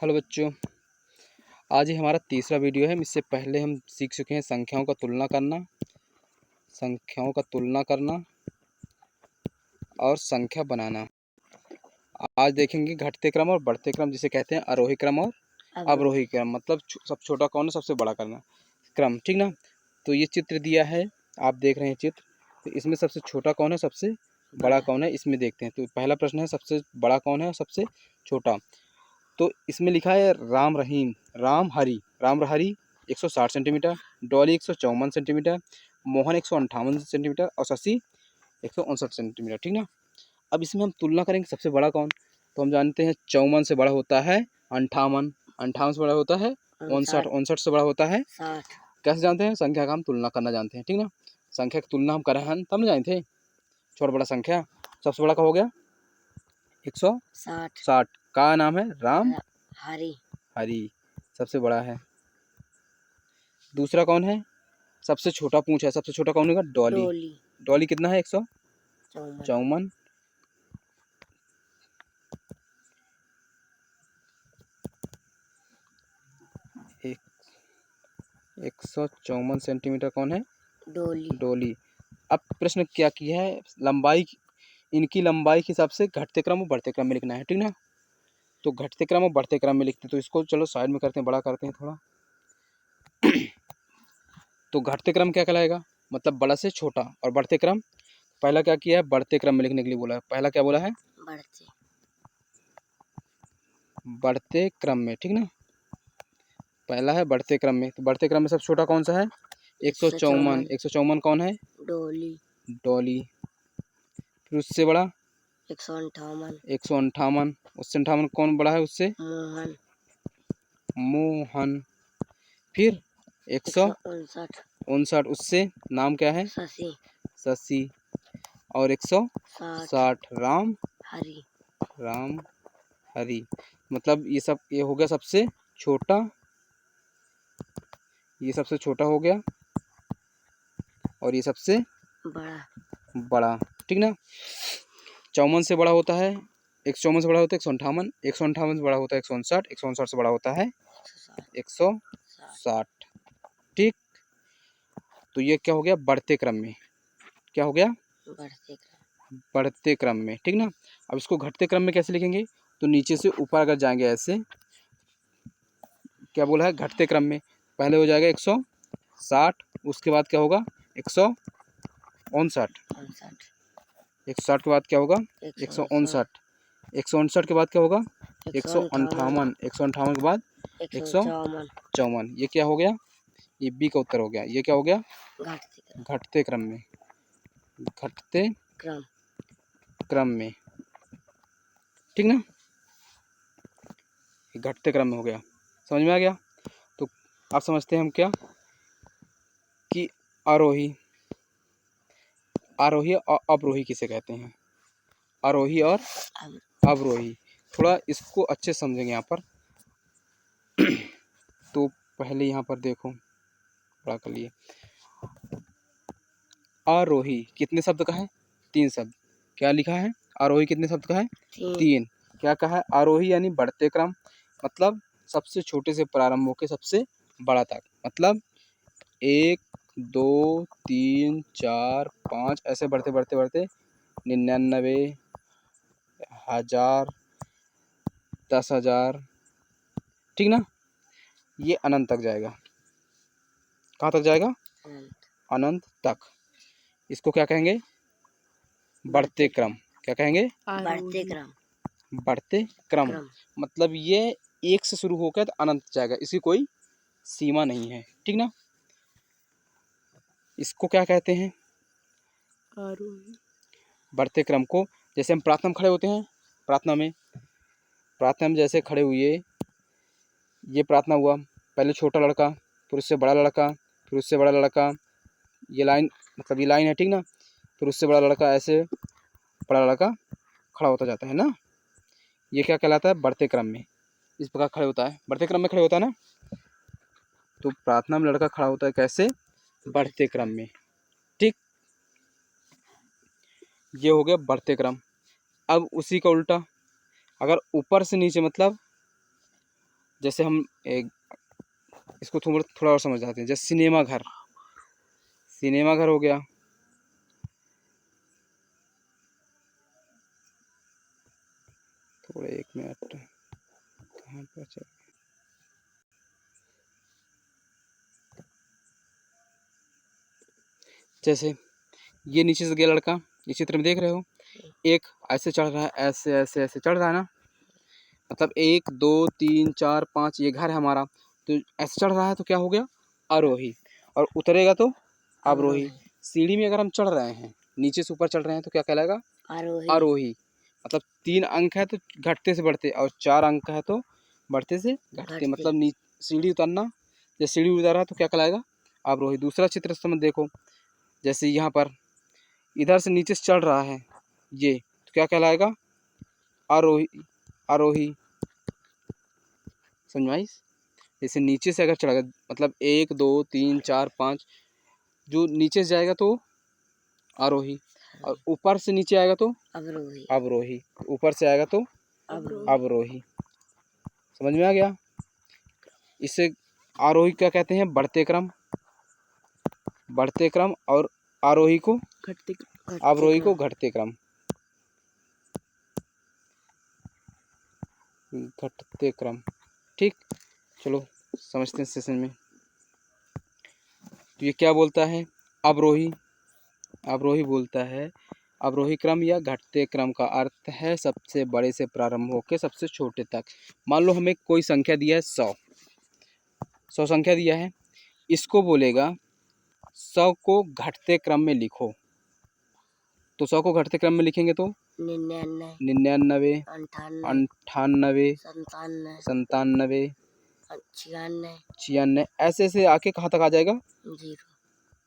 Hello बच्चों, आज ये हमारा तीसरा वीडियो है। इससे पहले हम सीख चुके हैं संख्याओं का तुलना करना और संख्या बनाना। आज देखेंगे घटते क्रम और बढ़ते क्रम, जिसे कहते हैं आरोही क्रम और अवरोही क्रम। मतलब सब छोटा कौन है, सबसे बड़ा करना क्रम, ठीक ना। तो ये चित्र दिया है, आप देख रहे हैं चित्र। तो इसमें सबसे छोटा कौन है, सबसे बड़ा कौन है, इसमें देखते हैं। तो पहला प्रश्न है, सबसे बड़ा कौन है और सबसे छोटा। तो इसमें लिखा है राम रहीम राम हरी 160 centimetre, Dolly 154 centimetre, Mohan 158 centimetre और शशि 159 सेंटीमीटर, ठीक ना। अब इसमें हम तुलना करेंगे सबसे बड़ा कौन। तो हम जानते हैं 54 से बड़ा होता है 58, 58 से बड़ा होता है 59, 59 से बड़ा होता है 60। कैसे जानते हैं? संख्या का हम तुलना करना जानते हैं, ठीक ना। संख्या की तुलना हम करें हैं तब ना जानते हैं। छोटा बड़ा संख्या सबसे बड़ा का हो गया 160 का नाम है राम हरी, सबसे बड़ा है। दूसरा कौन है? सबसे छोटा पूछा है, सबसे छोटा कौन होगा? डॉली कितना है? 154। 154 सेंटीमीटर कौन है? डॉली। अब प्रश्न क्या किया है, लंबाई, इनकी लंबाई के हिसाब से घटते क्रम और बढ़ते क्रम में लिखना है, ठीक ना। तो घटते क्रम और बढ़ते क्रम में लिखते हैं। तो इसको चलो साइड में करते हैं, बड़ा करते हैं थोड़ा। तो घटते क्रम क्या कहलाएगा? मतलब बड़ा से छोटा। और बढ़ते क्रम, पहला क्या किया है? बढ़ते क्रम में लिखने के लिए बोला है। पहला क्या बोला है? बढ़ते क्रम में, ठीक ना। पहला है बढ़ते क्रम में। तो बढ़ते क्रम में सबसे छोटा कौन सा है? 154। 154 कौन है? डॉली। फिर उससे बड़ा 158। उससे 58 कौन बड़ा है उससे? मोहन। फिर 159, उससे नाम क्या है? शशि। और 160 राम हरी। मतलब ये हो गया सबसे छोटा, ये सबसे छोटा हो गया और ये सबसे बड़ा, ठीक ना। 54 से बड़ा होता है 154, से बड़ा होता है 158, 158 से बड़ा होता है 159, 159 से बड़ा होता है 160, ठीक। तो ये क्या हो गया? बढ़ते क्रम में। क्या हो गया? बढ़ते क्रम में, ठीक ना। अब इसको घटते क्रम में कैसे लिखेंगे? तो नीचे से ऊपर अगर जाएंगे ऐसे, क्या बोला है? घटते क्रम में पहले हो जाएगा 160, उसके बाद क्या होगा? 159, 160 के बाद क्या होगा? 159, 159 के बाद क्या होगा? 158, 158 के बाद 154। ये क्या हो गया? ये बी का उत्तर हो गया। ये क्या हो गया? घटते क्रम में। घटते क्रम में, ठीक ना। घटते क्रम में हो गया, समझ में आ गया। तो आप समझते हैं हम क्या कि आरोही और अवरोही किसे कहते हैं? आरोही और अवरोही। थोड़ा इसको अच्छे समझेंगे यहाँ पर। तो पहले यहाँ पर देखो, बड़ा कर लिए। आरोही कितने शब्द का है? 3 शब्द। क्या लिखा है? आरोही कितने शब्द का है? 3। क्या कहा है? आरोही यानी बढ़ते क्रम, मतलब सबसे छोटे से प्रारंभ होकर सबसे बड़ा तक। मतलब 1 2 3 4 5 ऐसे बढ़ते बढ़ते बढ़ते 99, 1000, 10,000, ठीक ना। ये अनंत तक जाएगा। कहाँ तक जाएगा? अनंत तक। इसको क्या कहेंगे? बढ़ते क्रम। क्या कहेंगे? बढ़ते क्रम। मतलब ये 1 से शुरू होकर अनंत जाएगा, इसकी कोई सीमा नहीं है, ठीक ना। इसको क्या कहते हैं? बढ़ते क्रम को। जैसे हम प्रार्थना में खड़े होते हैं, प्रार्थना में जैसे खड़े हुए, ये प्रार्थना हुआ, पहले छोटा लड़का, फिर उससे बड़ा लड़का, फिर उससे बड़ा लड़का, ये लाइन, मतलब ये लाइन है, ठीक ना। फिर उससे बड़ा लड़का, ऐसे बड़ा लड़का खड़ा होता जाता है ना। ये क्या कहलाता है? बढ़ते क्रम में। इस प्रकार खड़े होता है, बढ़ते क्रम में खड़े होता है ना। तो प्रार्थना में लड़का खड़ा होता है कैसे? बढ़ते क्रम में, ठीक। ये हो गया बढ़ते क्रम। अब उसी का उल्टा, अगर ऊपर से नीचे, मतलब जैसे हम एक इसको थोड़ा और समझ आते हैं। जैसे सिनेमा घर, सिनेमा घर हो गया। थोड़ा 1 मिनट, कहाँ पर चल, जैसे ये नीचे से गया लड़का, इस चित्र में देख रहे हो, एक ऐसे चढ़ रहा है, ऐसे ऐसे ऐसे चढ़ रहा है ना, मतलब 1 2 3 4 5 ये घर है हमारा, तो ऐसे चढ़ रहा है तो क्या हो गया, आरोही। और उतरेगा तो अवरोही। सीढ़ी में अगर हम चढ़ रहे हैं, नीचे से ऊपर चढ़ रहे हैं तो क्या कहलाएगा, आरोही। मतलब 3 अंक है तो घटते से बढ़ते, और 4 अंक है तो बढ़ते से घटते, मतलब सीढ़ी उतरना, जब सीढ़ी उतर रहा है तो क्या कहलाएगा, अवरोही। दूसरा चित्र समझ देखो, जैसे यहाँ पर इधर से नीचे से चढ़ रहा है ये, तो क्या कहलाएगा, आरोही, आरोही। समझ में आई? जैसे नीचे से अगर चढ़ेगा, मतलब 1 2 3 4 5, जो नीचे से जाएगा तो आरोही, और ऊपर से नीचे आएगा तो अवरोही, अवरोही, ऊपर से आएगा तो अवरोही। समझ में आ गया? इससे आरोही क्या कहते हैं, बढ़ते क्रम, बढ़ते क्रम, और आरोही को अवरोही को घटते क्रम, घटते क्रम। ठीक, चलो समझते हैं सेशन में। तो ये क्या बोलता है, अवरोही, अवरोही बोलता है, अवरोही क्रम या घटते क्रम का अर्थ है सबसे बड़े से प्रारंभ होकर सबसे छोटे तक। मान लो हमें कोई संख्या दिया है 100 संख्या दिया है, इसको बोलेगा 100 को घटते क्रम में लिखो। तो 100 को घटते क्रम में लिखेंगे तो 99, 98, 97, 96, ऐसे ऐसे आके कहाँ तक आ जाएगा,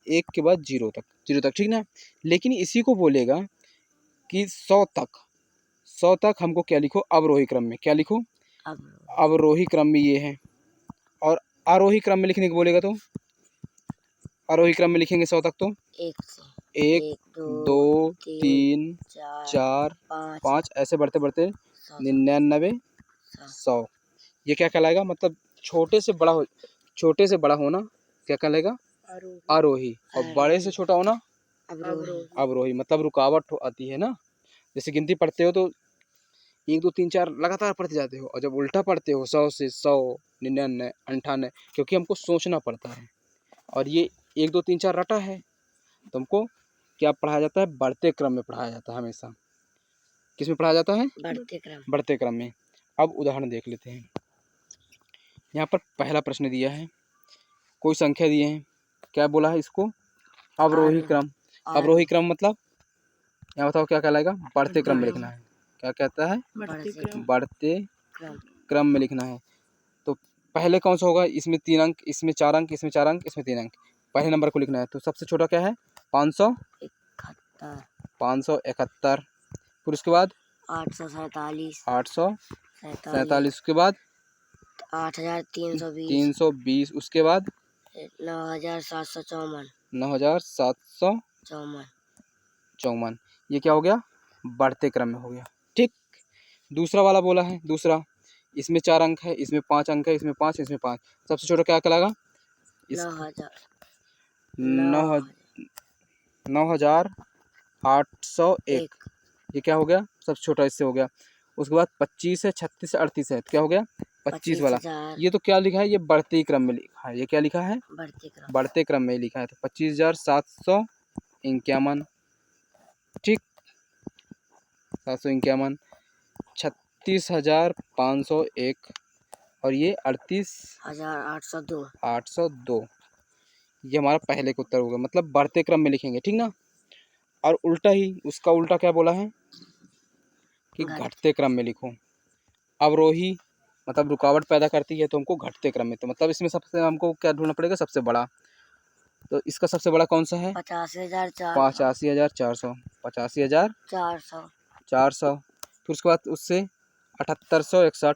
1 के बाद 0 तक, 0 तक, ठीक ना। लेकिन इसी को बोलेगा कि 100 तक, 100 तक हमको क्या लिखो, अवरोही क्रम में। क्या लिखो, अवरोही क्रम में ये है। और आरोही क्रम में लिखने को बोलेगा तो आरोही क्रम में लिखेंगे 100 तक तो 1 2 3 4 5, ऐसे बढ़ते बढ़ते 99, 100। ये क्या कहलाएगा, मतलब छोटे से बड़ा होना क्या कहलाएगा, आरोही, और बड़े से छोटा होना अवरोही। मतलब रुकावट आती है ना, जैसे गिनती पढ़ते हो तो 1 2 3 4 लगातार पढ़ते जाते हो, और जब उल्टा पढ़ते हो 100 से 100, 99, 98, क्योंकि हमको सोचना पड़ता है। और ये 1 2 3 4 रटा है, तो हमको क्या पढ़ाया जाता है, बढ़ते क्रम में पढ़ाया जाता है हमेशा। किस में पढ़ाया जाता है, बढ़ते क्रम में। अब उदाहरण देख लेते हैं। यहाँ पर पहला प्रश्न दिया है, कोई संख्या दिए हैं, क्या बोला है इसको, अवरोही क्रम। अवरोही क्रम मतलब यहाँ बताओ क्या कहलाएगा, बढ़ते क्रम में लिखना है। क्या कहता है, बढ़ते क्रम में लिखना है। तो पहले कौन सा होगा, इसमें 3 अंक, इसमें 4 अंक, इसमें 4 अंक, इसमें 3 अंक, पहले नंबर को लिखना है। तो सबसे छोटा क्या है, 571, फिर उसके बाद 847, उसके बाद 320, उसके बाद 9754। ये क्या हो गया, बढ़ते क्रम में हो गया। ठीक, दूसरा वाला बोला है, दूसरा, इसमें 4 अंक है, इसमें 5 अंक है, इसमें 5, इसमें 5, सबसे छोटा क्या कहलाएगा, 9801। ये क्या हो गया, सबसे छोटा इससे हो गया। उसके बाद 25 है, 36 है, 38 है, तो क्या हो गया, 25 वाला। ये तो क्या लिखा है, ये बढ़ते क्रम में लिखा है। ये क्या लिखा है, बढ़ते क्रम में लिखा है। तो 25,751, ठीक, 751, 36,501, और ये 38,802। ये हमारा पहले का उत्तर होगा, मतलब बढ़ते क्रम में लिखेंगे, ठीक ना। और उल्टा ही, उसका उल्टा क्या बोला है कि घटते क्रम में लिखो। अवरोही मतलब रुकावट पैदा करती है, तो हमको घटते क्रम में, तो मतलब इसमें सबसे हमको क्या ढूंढना पड़ेगा, सबसे बड़ा। तो इसका सबसे बड़ा कौन सा है, 85,400, 85,400। फिर उसके बाद उससे 7861,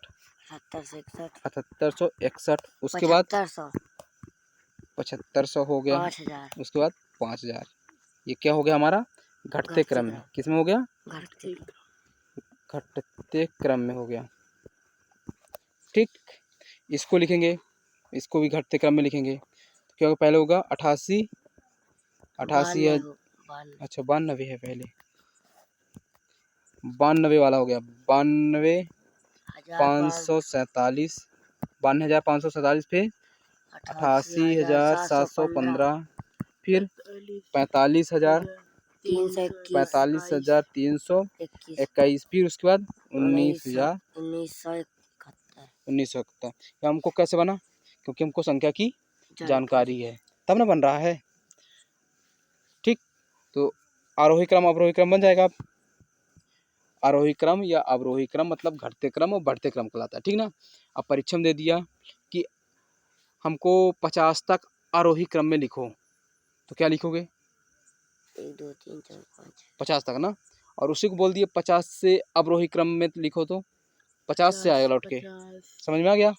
7861, उसके बाद 7500 हो गया, उसके बाद 5000। ये क्या हो गया हमारा, घटते क्रम में। किस में हो गया, घटते क्रम में हो गया। ठीक, इसको लिखेंगे, इसको भी घटते क्रम में लिखेंगे। तो क्या होगा, पहले होगा 88, 88 है, अच्छा 92 है पहले, 92 वाला हो गया, 92,547, 92,547, फिर 88,715, फिर 45,321, फिर उसके बाद 19,171। हमको कैसे बना, क्योंकि हमको संख्या की जानकारी है तब ना बन रहा है। ठीक, तो आरोही क्रम अवरोही क्रम बन जाएगा। आरोही क्रम या अवरोही क्रम मतलब घटते क्रम और बढ़ते क्रम कहलाता है। ठीक ना। अब परीक्षण दे दिया कि हमको 50 तक आरोही क्रम में लिखो, तो क्या लिखोगे? 1 2 3 4 5 50 तक ना। और उसी को बोल दिए 50 से अवरोही क्रम में लिखो, तो 50 से आएगा लौट के। समझ में आ गया?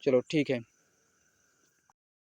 चलो ठीक है।